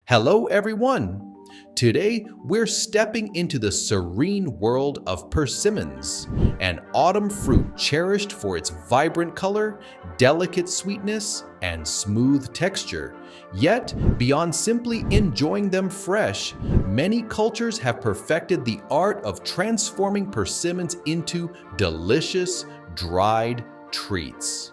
Hello everyone! Today we're stepping into the serene world of persimmons, an autumn fruit cherished for its vibrant color, delicate sweetness, and smooth texture. Yet, beyond simply enjoying them fresh, many cultures have perfected the art of transforming persimmons into delicious, dried treats.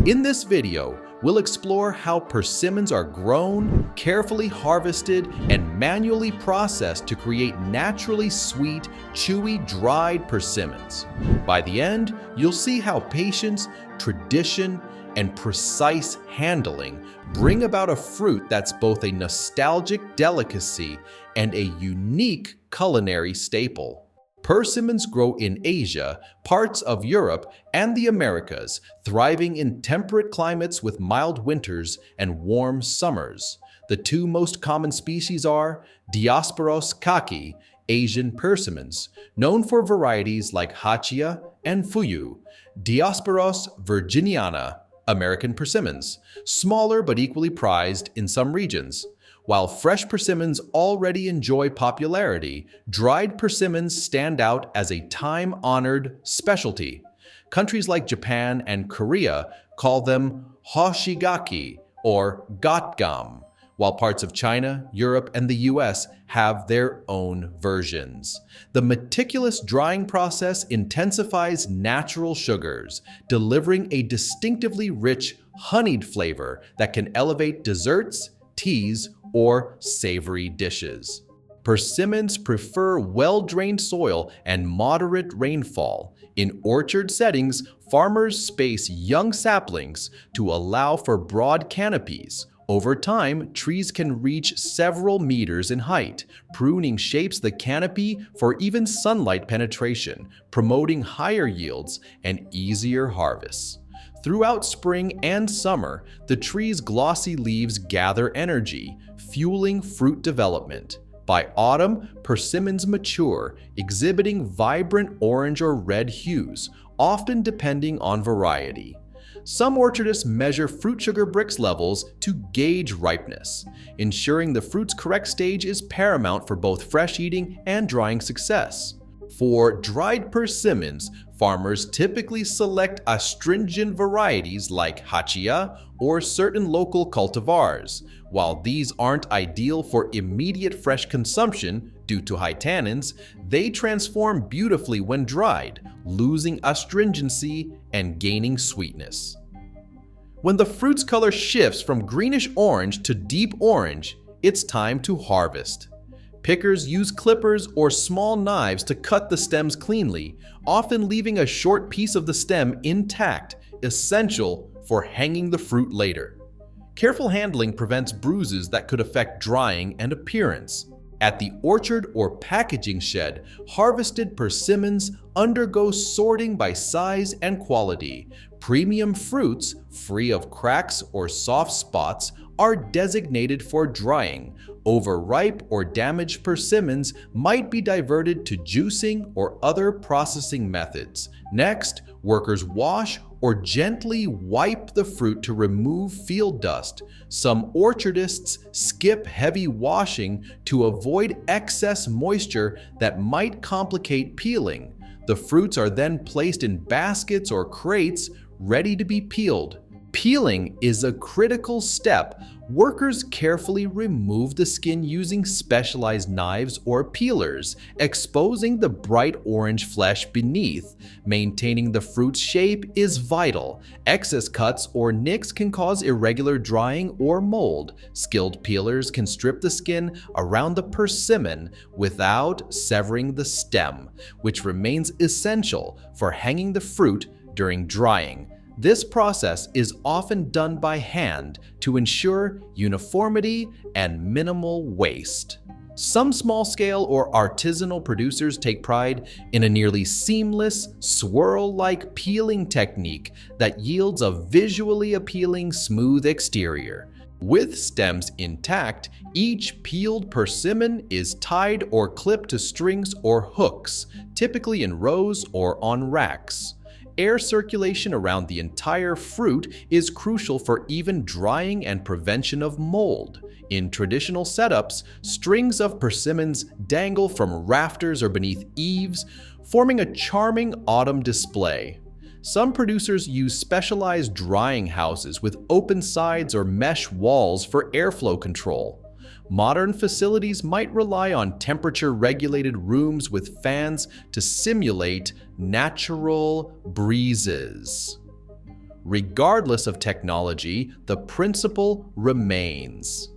In this video, we'll explore how persimmons are grown, carefully harvested, and manually processed to create naturally sweet, chewy, dried persimmons. By the end, you'll see how patience, tradition, and precise handling bring about a fruit that's both a nostalgic delicacy and a unique culinary staple. Persimmons grow in Asia, parts of Europe, and the Americas, thriving in temperate climates with mild winters and warm summers. The two most common species are Diospyros kaki, Asian persimmons, known for varieties like Hachia and Fuyu, Diospyros virginiana, American persimmons, smaller but equally prized in some regions. While fresh persimmons already enjoy popularity, dried persimmons stand out as a time-honored specialty. Countries like Japan and Korea call them hoshigaki or gatgam, while parts of China, Europe, and the US have their own versions. The meticulous drying process intensifies natural sugars, delivering a distinctively rich, honeyed flavor that can elevate desserts, teas, or savory dishes. Persimmons prefer well-drained soil and moderate rainfall. In orchard settings, farmers space young saplings to allow for broad canopies. Over time, trees can reach several meters in height. Pruning shapes the canopy for even sunlight penetration, promoting higher yields and easier harvests. Throughout spring and summer, the tree's glossy leaves gather energy, fueling fruit development. By autumn, persimmons mature, exhibiting vibrant orange or red hues, often depending on variety. Some orchardists measure fruit sugar Brix levels to gauge ripeness. Ensuring the fruit's correct stage is paramount for both fresh eating and drying success. For dried persimmons, farmers typically select astringent varieties like Hachia or certain local cultivars. While these aren't ideal for immediate fresh consumption due to high tannins, they transform beautifully when dried, losing astringency and gaining sweetness. When the fruit's color shifts from greenish-orange to deep orange, it's time to harvest. Pickers use clippers or small knives to cut the stems cleanly, often leaving a short piece of the stem intact, essential for hanging the fruit later. Careful handling prevents bruises that could affect drying and appearance. At the orchard or packaging shed, harvested persimmons undergo sorting by size and quality. Premium fruits, free of cracks or soft spots, are designated for drying. Overripe or damaged persimmons might be diverted to juicing or other processing methods. Next, workers wash or gently wipe the fruit to remove field dust. Some orchardists skip heavy washing to avoid excess moisture that might complicate peeling. The fruits are then placed in baskets or crates, ready to be peeled. Peeling is a critical step. Workers carefully remove the skin using specialized knives or peelers, exposing the bright orange flesh beneath. Maintaining the fruit's shape is vital. Excess cuts or nicks can cause irregular drying or mold. Skilled peelers can strip the skin around the persimmon without severing the stem, which remains essential for hanging the fruit during drying. This process is often done by hand to ensure uniformity and minimal waste. Some small-scale or artisanal producers take pride in a nearly seamless, swirl-like peeling technique that yields a visually appealing, smooth exterior. With stems intact, each peeled persimmon is tied or clipped to strings or hooks, typically in rows or on racks. Air circulation around the entire fruit is crucial for even drying and prevention of mold. In traditional setups, strings of persimmons dangle from rafters or beneath eaves, forming a charming autumn display. Some producers use specialized drying houses with open sides or mesh walls for airflow control. Modern facilities might rely on temperature-regulated rooms with fans to simulate natural breezes. Regardless of technology, the principle remains.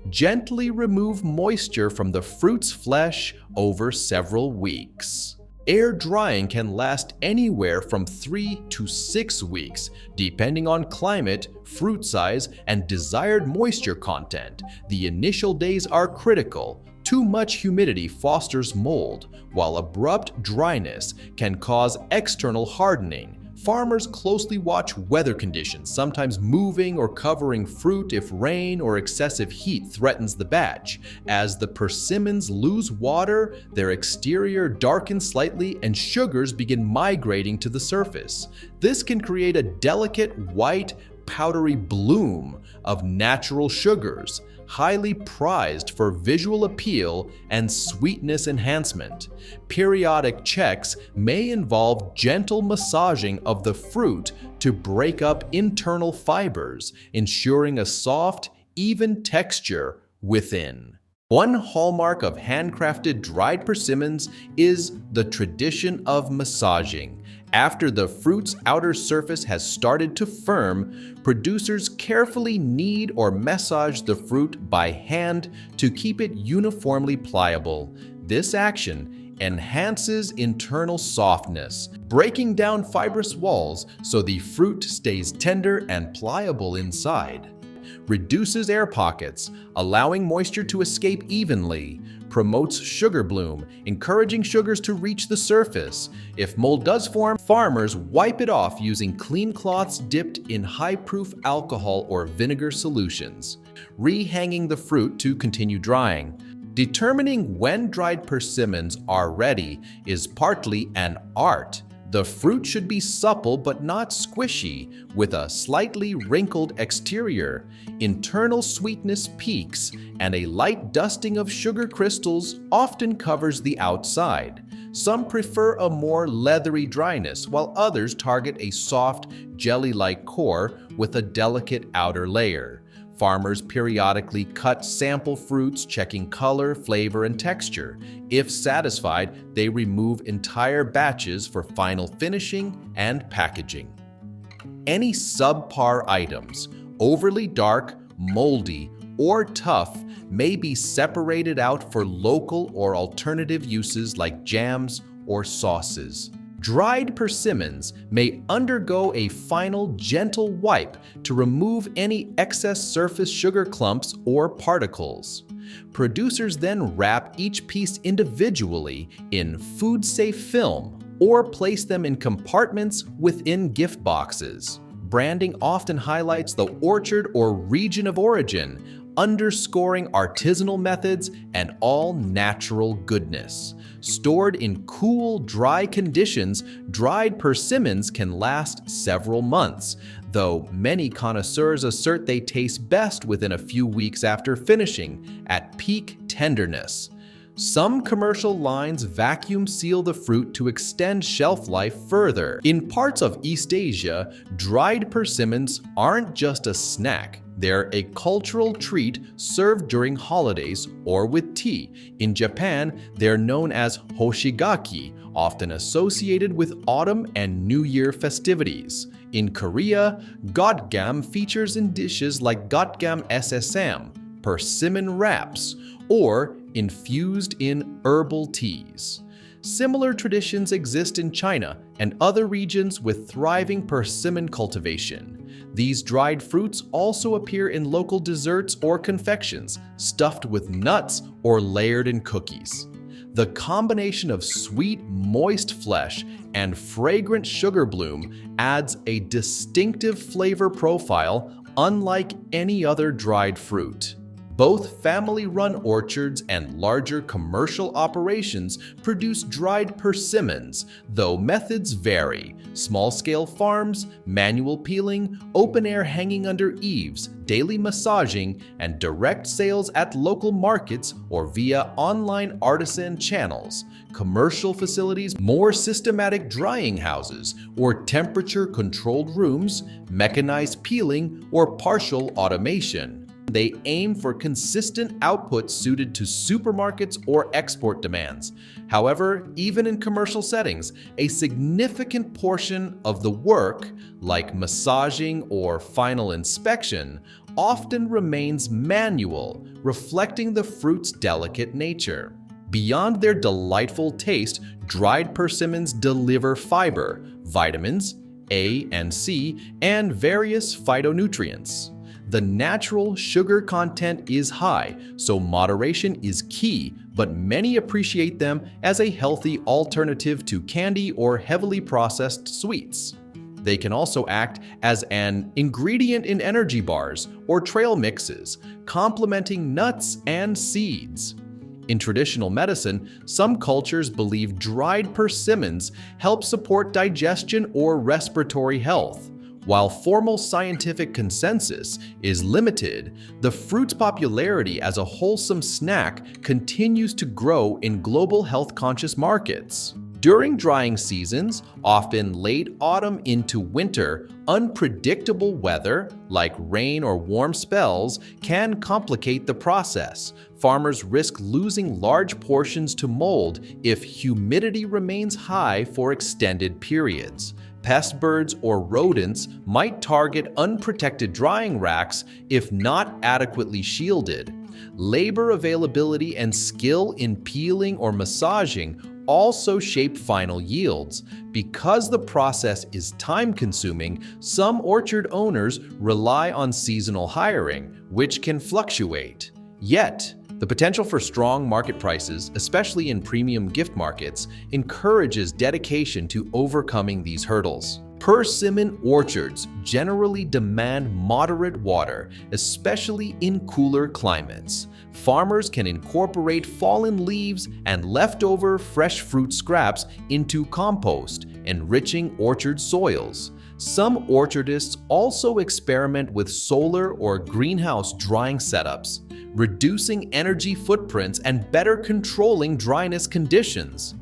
Gently remove moisture from the fruit's flesh over several weeks. Air drying can last anywhere from 3 to 6 weeks, depending on climate, fruit size, and desired moisture content. The initial days are critical. Too much humidity fosters mold, while abrupt dryness can cause external hardening. Farmers closely watch weather conditions, sometimes moving or covering fruit if rain or excessive heat threatens the batch. As the persimmons lose water, their exterior darkens slightly and sugars begin migrating to the surface. This can create a delicate, white, powdery bloom of natural sugars, highly prized for visual appeal and sweetness enhancement. Periodic checks may involve gentle massaging of the fruit to break up internal fibers, ensuring a soft, even texture within. One hallmark of handcrafted dried persimmons is the tradition of massaging. After the fruit's outer surface has started to firm, producers carefully knead or massage the fruit by hand to keep it uniformly pliable. This action enhances internal softness, breaking down fibrous walls so the fruit stays tender and pliable inside. Reduces air pockets, allowing moisture to escape evenly. Promotes sugar bloom, encouraging sugars to reach the surface. If mold does form, farmers wipe it off using clean cloths dipped in high-proof alcohol or vinegar solutions. Rehanging the fruit to continue drying. Determining when dried persimmons are ready is partly an art. The fruit should be supple but not squishy, with a slightly wrinkled exterior. Internal sweetness peaks, and a light dusting of sugar crystals often covers the outside. Some prefer a more leathery dryness, while others target a soft, jelly-like core with a delicate outer layer. Farmers periodically cut sample fruits, checking color, flavor, and texture. If satisfied, they remove entire batches for final finishing and packaging. Any subpar items, overly dark, moldy, or tough, may be separated out for local or alternative uses like jams or sauces. Dried persimmons may undergo a final gentle wipe to remove any excess surface sugar clumps or particles. Producers then wrap each piece individually in food-safe film or place them in compartments within gift boxes. Branding often highlights the orchard or region of origin, underscoring artisanal methods and all-natural goodness. Stored in cool, dry conditions, dried persimmons can last several months, though many connoisseurs assert they taste best within a few weeks after finishing, at peak tenderness. Some commercial lines vacuum seal the fruit to extend shelf life further. In parts of East Asia, dried persimmons aren't just a snack. They're a cultural treat served during holidays or with tea. In Japan, they're known as hoshigaki, often associated with autumn and New Year festivities. In Korea, gotgam features in dishes like gotgam ssam, persimmon wraps, or infused in herbal teas. Similar traditions exist in China and other regions with thriving persimmon cultivation. These dried fruits also appear in local desserts or confections, stuffed with nuts or layered in cookies. The combination of sweet, moist flesh and fragrant sugar bloom adds a distinctive flavor profile unlike any other dried fruit. Both family-run orchards and larger commercial operations produce dried persimmons, though methods vary. Small-scale farms, manual peeling, open-air hanging under eaves, daily massaging, and direct sales at local markets or via online artisan channels. Commercial facilities, more systematic drying houses, or temperature-controlled rooms, mechanized peeling, or partial automation. They aim for consistent output suited to supermarkets or export demands. However, even in commercial settings, a significant portion of the work, like massaging or final inspection, often remains manual, reflecting the fruit's delicate nature. Beyond their delightful taste, dried persimmons deliver fiber, vitamins A and C, and various phytonutrients. The natural sugar content is high, so moderation is key, but many appreciate them as a healthy alternative to candy or heavily processed sweets. They can also act as an ingredient in energy bars or trail mixes, complementing nuts and seeds. In traditional medicine, some cultures believe dried persimmons help support digestion or respiratory health. While formal scientific consensus is limited, the fruit's popularity as a wholesome snack continues to grow in global health-conscious markets. During drying seasons, often late autumn into winter, unpredictable weather, like rain or warm spells, can complicate the process. Farmers risk losing large portions to mold if humidity remains high for extended periods. Pest birds or rodents might target unprotected drying racks if not adequately shielded. Labor availability and skill in peeling or massaging also shape final yields. Because the process is time-consuming, some orchard owners rely on seasonal hiring, which can fluctuate. Yet, the potential for strong market prices, especially in premium gift markets, encourages dedication to overcoming these hurdles. Persimmon orchards generally demand moderate water, especially in cooler climates. Farmers can incorporate fallen leaves and leftover fresh fruit scraps into compost, enriching orchard soils. Some orchardists also experiment with solar or greenhouse drying setups, reducing energy footprints and better controlling dryness conditions.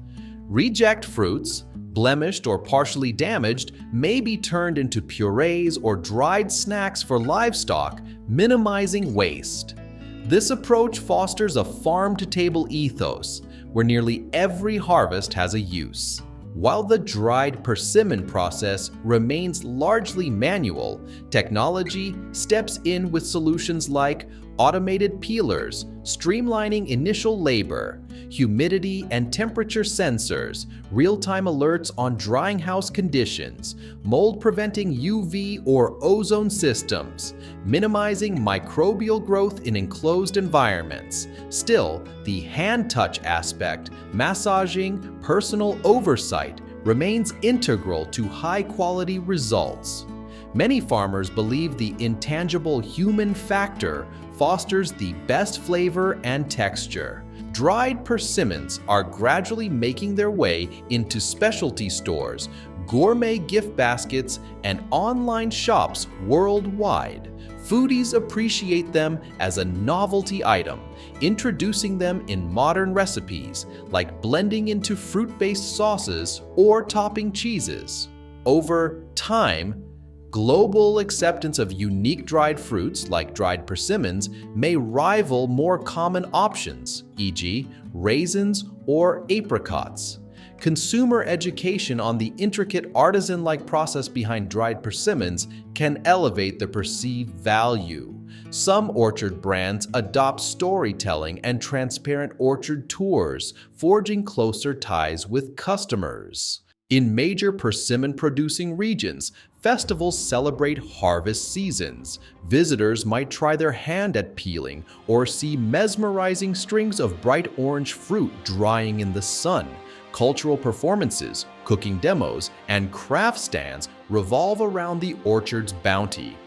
Reject fruits, blemished or partially damaged, may be turned into purees or dried snacks for livestock, minimizing waste. This approach fosters a farm-to-table ethos, where nearly every harvest has a use. While the dried persimmon process remains largely manual, technology steps in with solutions like automated peelers, streamlining initial labor, humidity and temperature sensors, real-time alerts on drying house conditions, mold-preventing UV or ozone systems, minimizing microbial growth in enclosed environments. Still, the hand-touch aspect, massaging, personal oversight, remains integral to high-quality results. Many farmers believe the intangible human factor fosters the best flavor and texture. Dried persimmons are gradually making their way into specialty stores, gourmet gift baskets, and online shops worldwide. Foodies appreciate them as a novelty item, introducing them in modern recipes, like blending into fruit-based sauces or topping cheeses. Over time, global acceptance of unique dried fruits, like dried persimmons, may rival more common options, e.g., raisins or apricots. Consumer education on the intricate artisan-like process behind dried persimmons can elevate the perceived value. Some orchard brands adopt storytelling and transparent orchard tours, forging closer ties with customers. In major persimmon-producing regions, festivals celebrate harvest seasons. Visitors might try their hand at peeling or see mesmerizing strings of bright orange fruit drying in the sun. Cultural performances, cooking demos, and craft stands revolve around the orchard's bounty.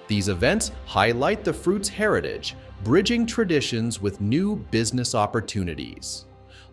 These events highlight the fruit's heritage, bridging traditions with new business opportunities.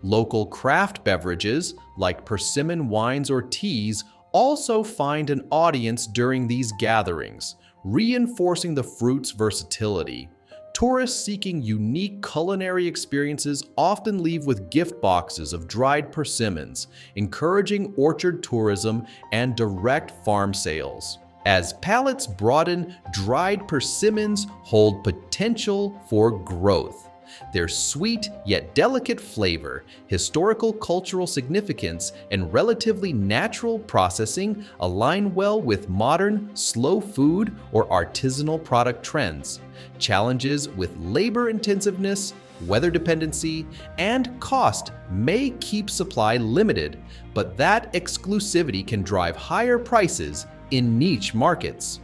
Local craft beverages, like Persimmon wines or teas, also find an audience during these gatherings, reinforcing the fruit's versatility. Tourists seeking unique culinary experiences often leave with gift boxes of dried persimmons, encouraging orchard tourism and direct farm sales. As palates broaden, dried persimmons hold potential for growth. Their sweet yet delicate flavor, historical cultural significance, and relatively natural processing align well with modern, slow food or artisanal product trends. Challenges with labor intensiveness, weather dependency, and cost may keep supply limited, but that exclusivity can drive higher prices in niche markets.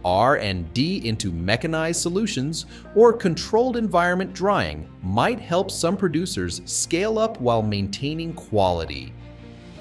R&D into mechanized solutions or controlled environment drying might help some producers scale up while maintaining quality.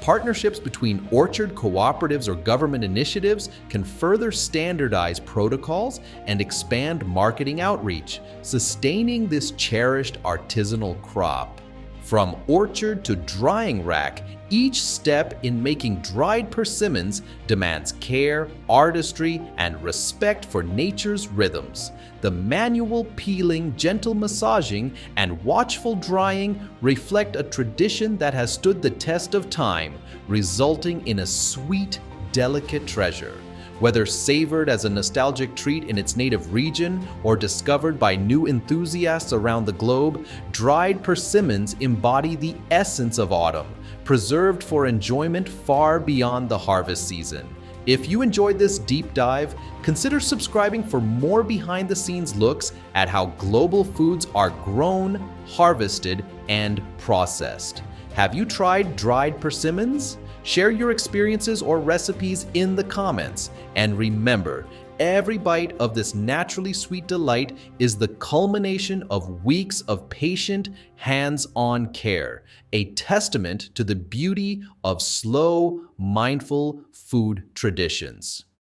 Partnerships between orchard cooperatives or government initiatives can further standardize protocols and expand marketing outreach, sustaining this cherished artisanal crop. From orchard to drying rack, each step in making dried persimmons demands care, artistry, and respect for nature's rhythms. The manual peeling, gentle massaging, and watchful drying reflect a tradition that has stood the test of time, resulting in a sweet, delicate treasure. Whether savored as a nostalgic treat in its native region or discovered by new enthusiasts around the globe, dried persimmons embody the essence of autumn, preserved for enjoyment far beyond the harvest season. If you enjoyed this deep dive, consider subscribing for more behind-the-scenes looks at how global foods are grown, harvested, and processed. Have you tried dried persimmons? Share your experiences or recipes in the comments. And remember, every bite of this naturally sweet delight is the culmination of weeks of patient, hands-on care, a testament to the beauty of slow, mindful food traditions.